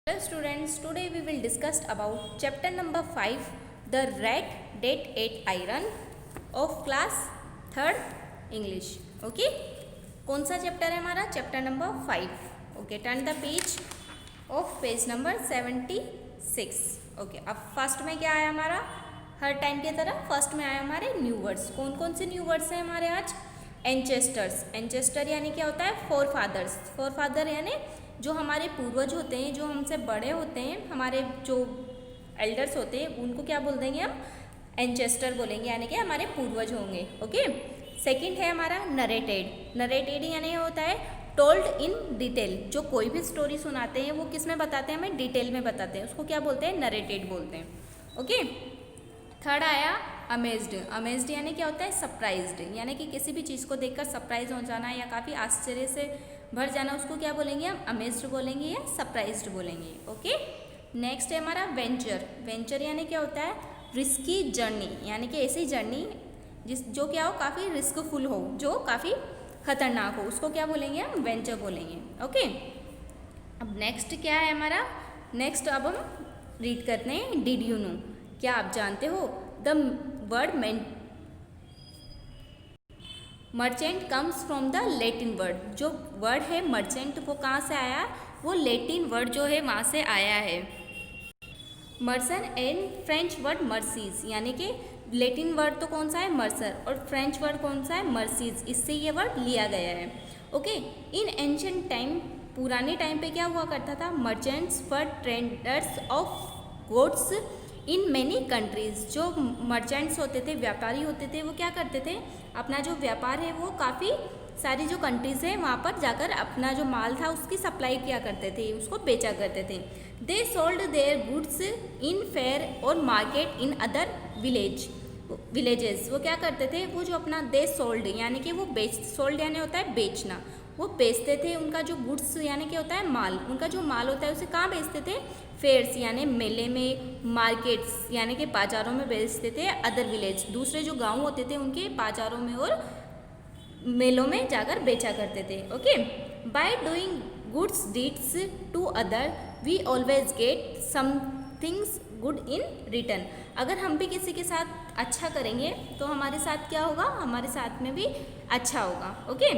Hello students, today we will discuss about chapter number 5, the red date 8 iron of class 3rd English. Okay, कौन सा chapter है हमारा? Chapter number 5. Okay, turn the page of page number 76. Okay, अब first में क्या आया हमारा? हर time की तरह फर्स्ट में आया हमारे न्यू वर्ड्स. कौन कौन से न्यू वर्ड्स हैं हमारे आज? एंचेस्टर्स. एंचेस्टर यानी क्या होता है? Four fathers. फोर फादर यानी जो हमारे पूर्वज होते हैं, जो हमसे बड़े होते हैं, हमारे जो एल्डर्स होते हैं, उनको क्या बोल देंगे हम? एंचेस्टर बोलेंगे, यानी कि हमारे पूर्वज होंगे. ओके. सेकंड है हमारा नरेटेड. नरेटेड यानी होता है टोल्ड इन डिटेल. जो कोई भी स्टोरी सुनाते हैं वो किस में बताते हैं? हमें डिटेल में बताते हैं. उसको क्या बोलते हैं? नरेटेड बोलते हैं. ओके. थर्ड आया अमेज्ड. अमेज्ड यानी क्या होता है? सरप्राइज्ड. यानी कि किसी भी चीज़ को देखकर सरप्राइज हो जाना या काफ़ी आश्चर्य से भर जाना, उसको क्या बोलेंगे हम? अमेज्ड बोलेंगे या सरप्राइज्ड बोलेंगे. ओके. नेक्स्ट है हमारा वेंचर. वेंचर यानी क्या होता है? Risky journey. यानी कि ऐसी जर्नी जो क्या हो, काफ़ी रिस्कफुल हो, जो काफ़ी खतरनाक हो, उसको क्या बोलेंगे हम? वेंचर बोलेंगे. ओके. अब नेक्स्ट क्या है हमारा? नेक्स्ट अब हम रीड करते हैं डिड यू नो. क्या आप जानते हो? The word merchant comes from the Latin word. जो वर्ड है मर्चेंट वो कहाँ से आया? वो लेटिन वर्ड जो है वहाँ से आया है. मर्सन एंड फ्रेंच वर्ड मर्सीज. यानी कि लेटिन वर्ड तो कौन सा है? मर्सर. और फ्रेंच वर्ड कौन सा है? मर्सीज. इससे ये वर्ड लिया गया है. ओके. इन एंशिएंट टाइम, पुराने टाइम पे क्या हुआ करता था? Merchants were traders of goods in many countries. जो मर्चेंट्स होते थे, व्यापारी होते थे, वो क्या करते थे? अपना जो व्यापार है वो काफ़ी सारी जो कंट्रीज़ है वहाँ पर जाकर अपना जो माल था उसकी सप्लाई किया करते थे, उसको बेचा करते थे. They sold their goods in fair और मार्केट इन अदर विलेजेस. वो क्या करते थे? वो जो अपना दे सोल्ड यानी कि वो सोल्ड यानी होता है बेचना. वो बेचते थे उनका जो गुड्स यानी कि होता है माल. उनका जो माल होता है उसे कहाँ बेचते थे? फेयर्स यानी मेले में, मार्केट्स यानी कि बाज़ारों में बेचते थे. अदर विलेज, दूसरे जो गांव होते थे उनके बाज़ारों में और मेलों में जाकर बेचा करते थे. Okay. By doing goods deeds to other we always get somethings good in return. अगर हम भी किसी के साथ अच्छा करेंगे तो हमारे साथ क्या होगा? हमारे साथ में भी अच्छा होगा. ओके.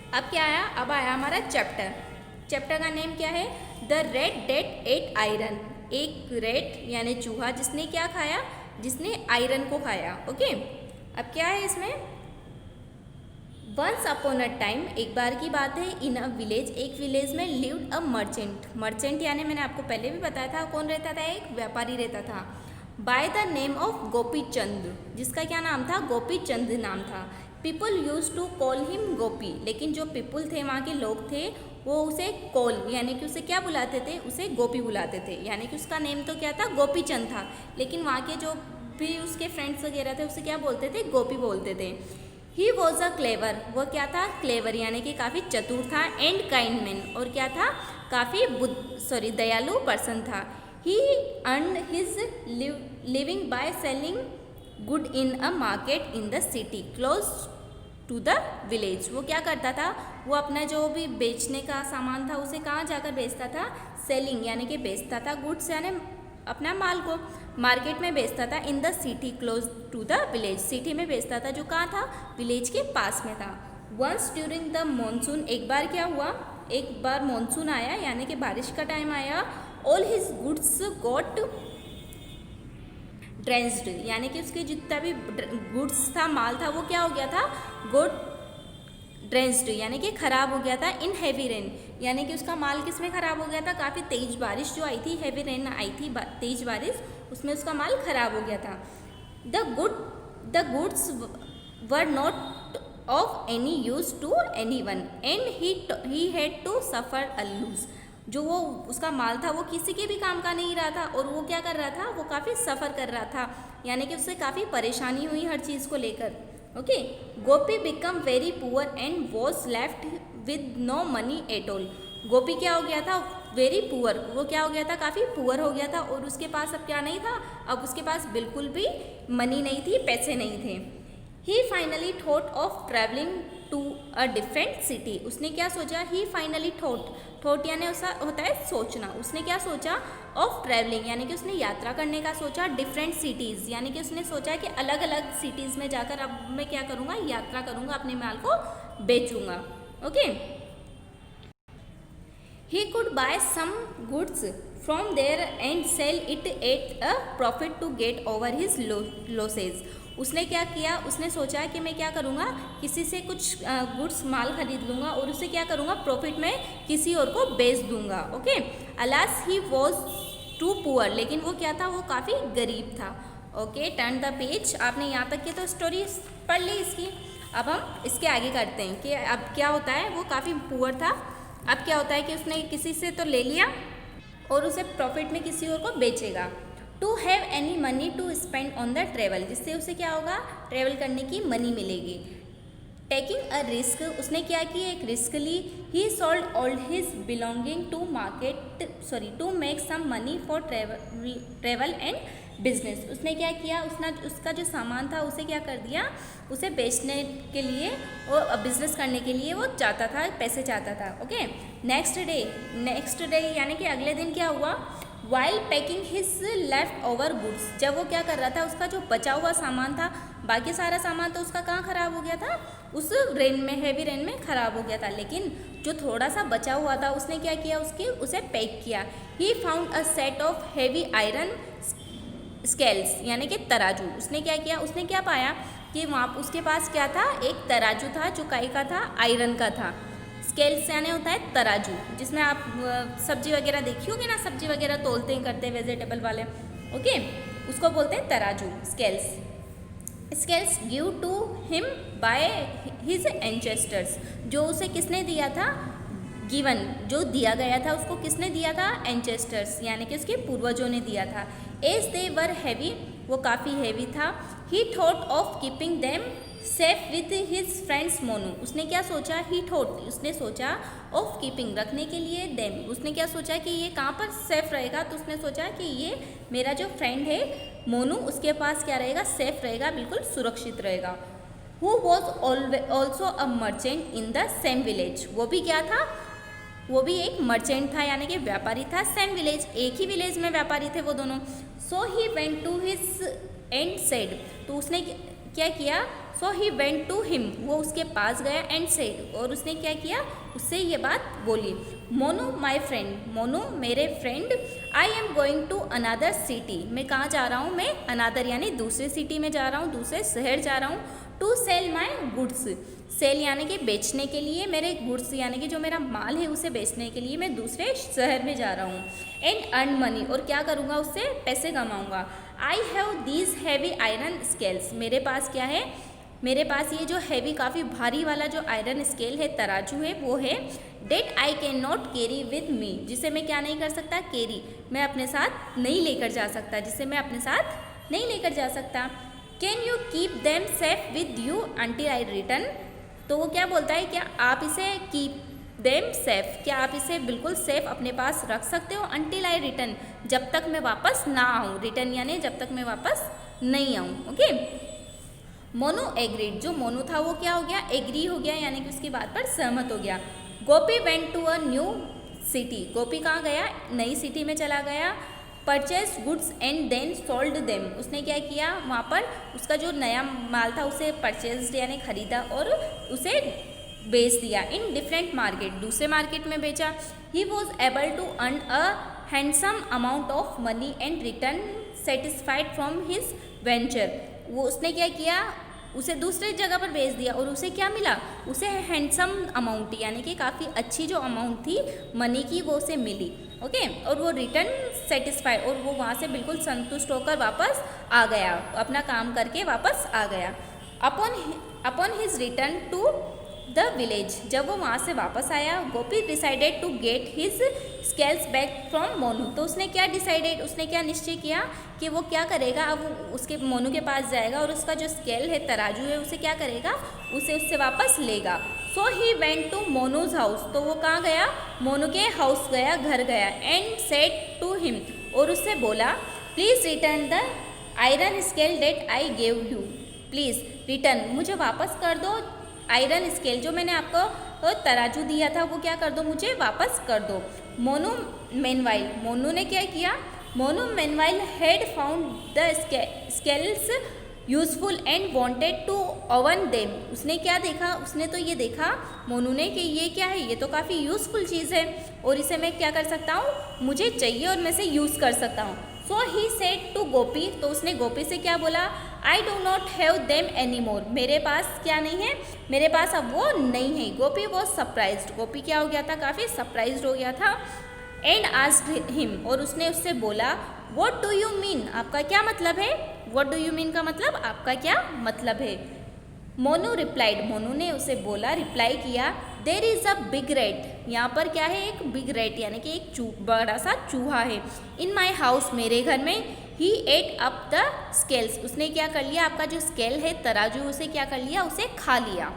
अब क्या आया? अब आया हमारा चैप्टर. चैप्टर का नेम क्या है? The rat that ate iron. एक रेड यानी चूहा जिसने क्या खाया? जिसने आयरन को खाया. ओके. अब क्या है इसमें? वंस अपॉन अ टाइम, एक बार की बात है, इन अ विलेज, एक विलेज में लिव्ड अ मर्चेंट. मर्चेंट यानी मैंने आपको पहले भी बताया था कौन रहता था? एक व्यापारी रहता था. By the name of Gopi Chand. जिसका क्या नाम था? गोपी चंद नाम था. People use to call him Gopi. लेकिन जो पीपल थे, वहाँ के लोग थे, वो उसे कॉल यानी कि उसे क्या बुलाते थे? उसे गोपी बुलाते थे. यानी कि उसका नेम तो क्या था? गोपी चंद था. लेकिन वहाँ के जो भी उसके फ्रेंड्स वगैरह थे उसे क्या बोलते थे? गोपी बोलते थे. He was a clever. वो क्या था? क्लेवर यानी कि काफ़ी चतुर था. And kind man. और क्या था? काफ़ी दयालु पर्सन था. He earn his living by selling good in a market in the city close to the village. वो क्या करता था? वो अपना जो भी बेचने का सामान था उसे कहाँ जाकर बेचता था? सेलिंग यानी कि बेचता था. गुड्स यानी अपना माल को मार्केट में बेचता था. In the city close to the village. City में बेचता था जो कहाँ था? विलेज के पास में था. वंस ड्यूरिंग द मॉनसून, एक बार क्या हुआ? एक बार मॉनसून आया यानी कि बारिश का टाइम आया. All his goods got drenched. यानी कि उसके जितना भी गुड्स था, माल था, वो क्या हो गया था? गॉट ड्रेंच्ड यानी कि खराब हो गया था. इन हैवी रेन यानी कि उसका माल किस में खराब हो गया था? काफ़ी तेज बारिश जो आई थी, हैवी रेन आई थी, तेज बारिश, उसमें उसका माल खराब हो गया था. The goods were not of any use to anyone and he had to suffer a loss. जो वो उसका माल था वो किसी के भी काम का नहीं रहा था. और वो क्या कर रहा था? वो काफ़ी सफ़र कर रहा था. यानी कि उससे काफ़ी परेशानी हुई हर चीज़ को लेकर. Okay. Gopi become very poor and was left with no money at all. Gopi क्या हो गया था? Very poor. वो क्या हो गया था? काफ़ी पुअर हो गया था. और उसके पास अब क्या नहीं था? अब उसके पास बिल्कुल भी मनी नहीं थी, पैसे नहीं थे. He finally thought of travelling to a different city. उसने क्या सोचा, ही फाइनली थॉट यानी उसका होता है सोचना। उसने क्या सोचा, ऑफ ट्रैवलिंग यानी कि उसने यात्रा करने का सोचा, डिफरेंट सिटीज़ यानी कि उसने सोचा कि अलग अलग सिटीज़ में जाकर अब मैं क्या करूँगा, यात्रा करूँगा, अपने माल को बेचूँगा। Okay, he could buy some goods from there and sell it at a profit to get over his losses। उसने क्या किया, उसने सोचा कि मैं क्या करूँगा, किसी से कुछ गुड्स माल खरीद लूँगा और उसे क्या करूँगा, प्रॉफिट में किसी और को बेच दूँगा। Okay, alas he was too poor, लेकिन वो क्या था, वो काफ़ी गरीब था। Okay, turn the page. आपने यहाँ तक की तो स्टोरी पढ़ ली इसकी। अब हम इसके आगे करते हैं कि अब क्या होता है, वो काफ़ी पुअर था। अब क्या होता है कि उसने किसी से तो ले लिया और उसे प्रॉफिट में किसी और को बेचेगा। To have any money to spend on the travel, जिससे उसे क्या होगा, ट्रेवल करने की मनी मिलेगी। टेकिंग अ रिस्क, उसने क्या किया, एक रिस्क ली। He sold all his belonging to make some money for travel and business. उसने क्या किया, उसका जो सामान था उसे क्या कर दिया, उसे बेचने के लिए और बिजनेस करने के लिए वो चाहता था, पैसे चाहता था। ओके, नेक्स्ट डे यानी कि अगले दिन क्या हुआ, while packing his left over goods, जब वो क्या कर रहा था, उसका जो बचा हुआ सामान था, बाकी सारा सामान तो उसका कहाँ ख़राब हो गया था, उस रेन में, हेवी रेन में ख़राब हो गया था, लेकिन जो थोड़ा सा बचा हुआ था उसने क्या किया, उसे पैक किया। He found a set of heavy iron scales यानी कि तराजू। उसने क्या किया, उसने क्या पाया कि वहाँ उसके पास क्या था, एक तराजू था जो काई का था, आयरन का था। स्केल्स यानी होता है तराजू, जिसमें आप सब्जी वगैरह देखी होगी ना, सब्जी वगैरह तोलते हैं, करते हैं वेजिटेबल वाले। ओके, उसको बोलते हैं तराजू, scales give to him by his ancestors, जो उसे किसने दिया था, गिवन, जो दिया गया था उसको किसने दिया था, एंसेस्टर्स यानी कि उसके पूर्वजों ने दिया था। एज दे वर हैवी, वो काफ़ी हैवी था। ही thought of keeping them safe with his friends Monu, उसने क्या सोचा, उसने सोचा ऑफ कीपिंग, रखने के लिए, देम, उसने क्या सोचा कि ये कहाँ पर सेफ रहेगा, तो उसने सोचा कि ये मेरा जो फ्रेंड है मोनू, उसके पास क्या रहेगा, सेफ रहेगा, बिल्कुल सुरक्षित रहेगा। Who was also a merchant in the same village, वो भी क्या था, वो भी एक मर्चेंट था यानी कि व्यापारी था, सेम विलेज, एक ही विलेज में व्यापारी थे वो दोनों। So he went to his and said, तो उसने क्या किया, so he went to him, वो उसके पास गया, एंड सेड, और उसने क्या किया, उससे ये बात बोली। मोनू माई फ्रेंड, मोनू मेरे friend, I am going to another city, मैं कहाँ जा रहा हूँ, मैं अनदर यानी दूसरे सिटी में जा रहा हूँ, दूसरे शहर जा रहा हूँ। To sell my goods, sell यानी कि बेचने के लिए, मेरे गुड्स यानी कि जो मेरा माल है उसे बेचने के लिए मैं दूसरे शहर में जा रहा हूँ। एंड अर्न मनी, और क्या करूँगा, उससे पैसे कमाऊँगा। I have these heavy iron scales, मेरे पास क्या है, मेरे पास ये जो हैवी, काफ़ी भारी वाला जो आयरन स्केल है, तराजू है, वो है। That I can not carry with me, जिसे मैं क्या नहीं कर सकता, कैरी, मैं अपने साथ नहीं लेकर जा सकता, जिसे मैं अपने साथ नहीं लेकर जा सकता। Can you keep them safe with you until I return, तो वो क्या बोलता है, क्या आप इसे कीप देम सेफ, क्या आप इसे बिल्कुल सेफ अपने पास रख सकते हो, अंटिल आई रिटर्न, जब तक मैं वापस ना आऊँ, रिटर्न यानी जब तक मैं वापस नहीं आऊँ। ओके, मोनू एग्रीड, जो मोनू था वो क्या हो गया, एग्री हो गया, यानी कि उसकी बात पर सहमत हो गया। Gopi went to a new city, Gopi कहाँ गया, नई सिटी में चला गया। Purchase goods and then sold them, उसने क्या किया, वहाँ पर उसका जो नया माल था उसे परचेज यानी खरीदा और उसे बेच दिया। इन डिफरेंट मार्केट, दूसरे मार्केट में बेचा। He was able to earn a handsome amount of money and return satisfied from his venture, वो उसने क्या किया, उसे दूसरे जगह पर बेच दिया और उसे क्या मिला, उसे हैंडसम अमाउंट यानी कि काफ़ी अच्छी जो अमाउंट थी मनी की वो उसे मिली। ओके, और वो रिटर्न सेटिस्फाइड, और वो वहाँ से बिल्कुल संतुष्ट होकर वापस आ गया, अपना काम करके वापस आ गया। Upon his return to the village, जब वो वहाँ से वापस आया, Gopi decided to get his scales back from Monu, तो उसने क्या डिसाइडेड, उसने क्या निश्चय किया कि वो क्या करेगा, अब उसके मोनू के पास जाएगा और उसका जो स्केल है, तराजू है, उसे क्या करेगा, उसे उससे वापस लेगा। सो he went to Monu's house, तो वो कहाँ गया, मोनू के हाउस गया, घर गया। एंड सेड टू हिम, और उससे बोला, please return the iron scale that I gave you, please return, मुझे वापस कर दो आयरन स्केल, जो मैंने आपको तराजू दिया था वो क्या कर दो, मुझे वापस कर दो। मोनू मेनवाइल, मोनू ने क्या किया, Monu meanwhile had found the scales useful and wanted to earn them. उसने क्या देखा, उसने तो ये देखा मोनू ने कि ये क्या है, ये तो काफ़ी यूज़फुल चीज़ है और इसे मैं क्या कर सकता हूँ, मुझे चाहिए और मैं इसे यूज़ कर सकता हूँ। सो ही सेड टू गोपी, तो उसने गोपी से क्या बोला, I do not have them any more, मेरे पास क्या नहीं है, मेरे पास अब वो नहीं है। गोपी वॉज सरप्राइज्ड, गोपी क्या हो गया था, काफ़ी सरप्राइज्ड हो गया था। एंड आस्क्ड हिम, और उसने उससे बोला, व्हाट डू यू मीन, आपका क्या मतलब है, व्हाट डू यू मीन का मतलब आपका क्या मतलब है। मोनू रिप्लाइड, मोनू ने उसे बोला, रिप्लाई किया, there is a big rat, यहाँ पर क्या है, एक बिग रैट यानी कि एक बड़ा सा चूहा है। इन माई हाउस, मेरे घर में। ही एट अप द स्केल्स, उसने क्या कर लिया, आपका जो स्केल है तराजू, उसे क्या कर लिया, उसे खा लिया।